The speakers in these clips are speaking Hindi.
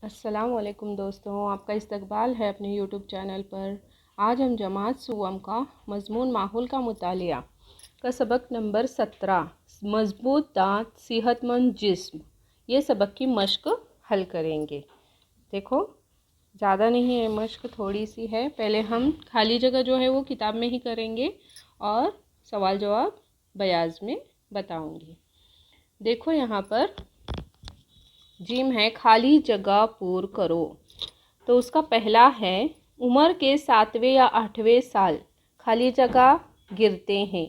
अस्सलामुअलैकुम दोस्तों, आपका इस्तकबाल है अपने यूट्यूब चैनल पर। आज हम जमात सुवम का मज़मून माहौल का मुतालिया का सबक नंबर 17 मज़बूत दांत सेहतमंद जिस्म, ये सबक की मश्क हल करेंगे। देखो, ज़्यादा नहीं है मश्क, थोड़ी सी है। पहले हम खाली जगह जो है वो किताब में ही करेंगे और सवाल जवाब बयाज में बताऊंगी। देखो यहाँ पर जिम है, खाली जगह पूर करो। तो उसका पहला है उम्र के 7वें या 8वें साल खाली जगह गिरते हैं।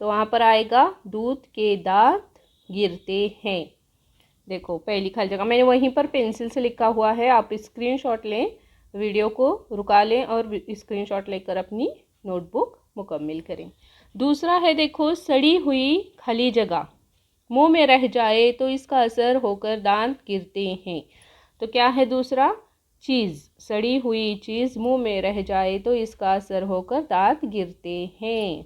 तो वहाँ पर आएगा दूध के दांत गिरते हैं। देखो पहली खाली जगह मैंने वहीं पर पेंसिल से लिखा हुआ है, आप स्क्रीनशॉट लें, वीडियो को रुका लें और स्क्रीनशॉट लेकर अपनी नोटबुक मुकम्मल करें। दूसरा है, देखो सड़ी हुई खाली जगह मुंह में रह जाए तो इसका असर होकर दांत गिरते हैं। तो क्या है दूसरा? चीज़, सड़ी हुई चीज़ मुंह में रह जाए तो इसका असर होकर दांत गिरते हैं।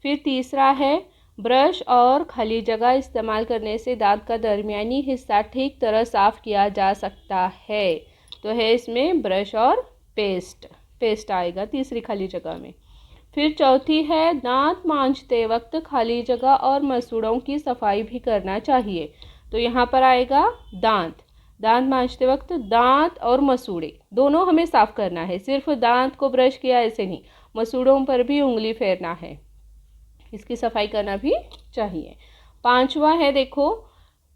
फिर तीसरा है, ब्रश और खाली जगह इस्तेमाल करने से दांत का दरमियानी हिस्सा ठीक तरह साफ़ किया जा सकता है। तो है इसमें ब्रश और पेस्ट आएगा तीसरी खाली जगह में। फिर चौथी है, दांत मांजते वक्त खाली जगह और मसूड़ों की सफाई भी करना चाहिए। तो यहाँ पर आएगा दांत मांजते वक्त दांत और मसूड़े दोनों हमें साफ करना है, सिर्फ दांत को ब्रश किया ऐसे नहीं, मसूड़ों पर भी उंगली फेरना है, इसकी सफाई करना भी चाहिए। पांचवा है, देखो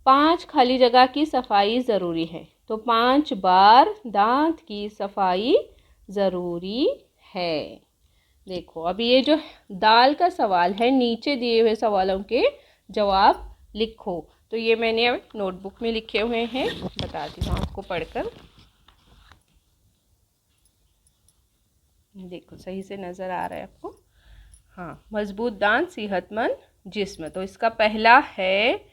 5 खाली जगह की सफाई ज़रूरी है। तो 5 बार दांत की सफाई ज़रूरी है। देखो अभी ये जो दाल का सवाल है, नीचे दिए हुए सवालों के जवाब लिखो। तो ये मैंने नोटबुक में लिखे हुए हैं, बताती हूँ आपको पढ़कर। देखो सही से नज़र आ रहा है आपको? हाँ, मजबूत दांत सेहतमंद जिस्म। तो इसका पहला है,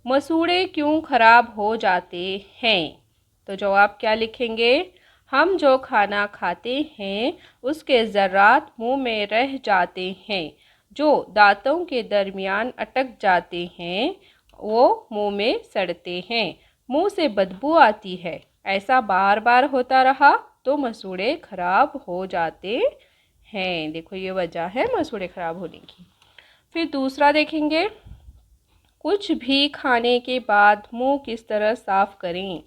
मसूड़े क्यों खराब हो जाते हैं? तो जवाब क्या लिखेंगे? हम जो खाना खाते हैं उसके ज़र्रात मुंह में रह जाते हैं, जो दांतों के दरमियान अटक जाते हैं वो मुंह में सड़ते हैं, मुंह से बदबू आती है। ऐसा बार बार होता रहा तो मसूड़े खराब हो जाते हैं। देखो ये वजह है मसूड़े खराब होने की। फिर दूसरा देखेंगे, कुछ भी खाने के बाद मुंह किस तरह साफ़ करें?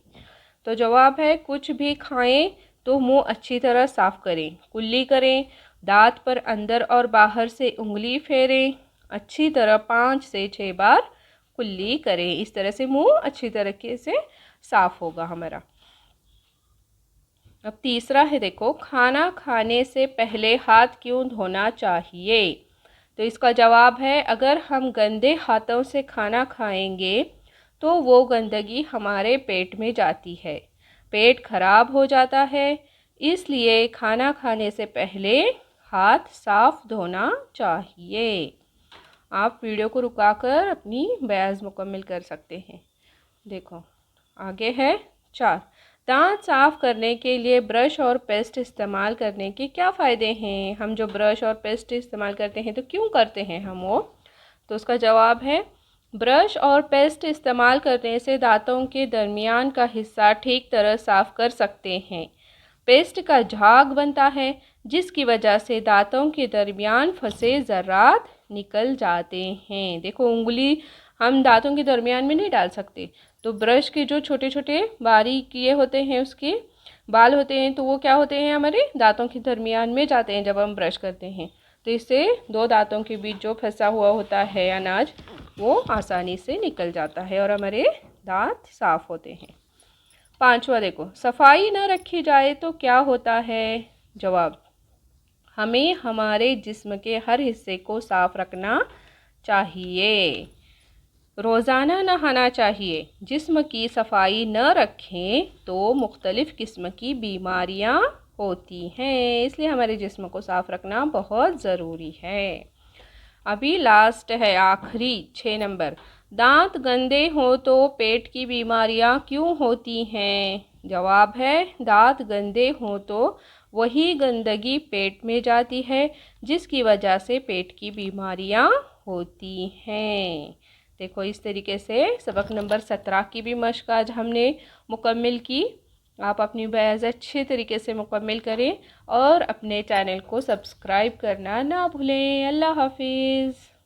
तो जवाब है, कुछ भी खाएं तो मुंह अच्छी तरह साफ़ करें, कुल्ली करें, दांत पर अंदर और बाहर से उंगली फेरें, अच्छी तरह 5 से 6 बार कुल्ली करें। इस तरह से मुंह अच्छी तरीके से साफ़ होगा हमारा। अब तीसरा है, देखो खाना खाने से पहले हाथ क्यों धोना चाहिए? तो इसका जवाब है, अगर हम गंदे हाथों से खाना खाएंगे तो वो गंदगी हमारे पेट में जाती है, पेट खराब हो जाता है, इसलिए खाना खाने से पहले हाथ साफ धोना चाहिए। आप वीडियो को रुकाकर अपनी बयाज मुकम्मल कर सकते हैं। देखो आगे है 4, दांत साफ करने के लिए ब्रश और पेस्ट इस्तेमाल करने के क्या फ़ायदे हैं? हम जो ब्रश और पेस्ट इस्तेमाल करते हैं तो क्यों करते हैं हम वो? तो उसका जवाब है, ब्रश और पेस्ट इस्तेमाल करने से दांतों के दरमियान का हिस्सा ठीक तरह साफ कर सकते हैं। पेस्ट का झाग बनता है जिसकी वजह से दांतों के दरमियान फंसे ज़र्रात निकल जाते हैं। देखो उंगली हम दांतों के दरमियान में नहीं डाल सकते, तो ब्रश के जो छोटे छोटे बारीक ये होते हैं, उसके बाल होते हैं, तो वो क्या होते हैं, हमारे दांतों के दरमियान में जाते हैं जब हम ब्रश करते हैं। तो इससे दो दांतों के बीच जो फंसा हुआ होता है अनाज, वो आसानी से निकल जाता है और हमारे दांत साफ होते हैं। पांचवा देखो, सफाई न रखी जाए तो क्या होता है? जवाब, हमें हमारे जिस्म के हर हिस्से को साफ रखना चाहिए, रोज़ाना नहाना चाहिए। जिस्म की सफाई न रखें तो मुख्तलिफ़ किस्म की बीमारियां होती हैं, इसलिए हमारे जिस्म को साफ रखना बहुत ज़रूरी है। अभी लास्ट है, आखिरी 6 नंबर, दांत गंदे हो तो पेट की बीमारियां क्यों होती हैं? जवाब है, दांत गंदे हो तो वही गंदगी पेट में जाती है जिसकी वजह से पेट की बीमारियां होती हैं। देखो इस तरीके से सबक नंबर 17 की भी मश्क आज हमने मुकम्मल की। आप अपनी बयाज़ अच्छे तरीके से मुकम्मल करें और अपने चैनल को सब्सक्राइब करना ना भूलें। अल्लाह हाफिज़।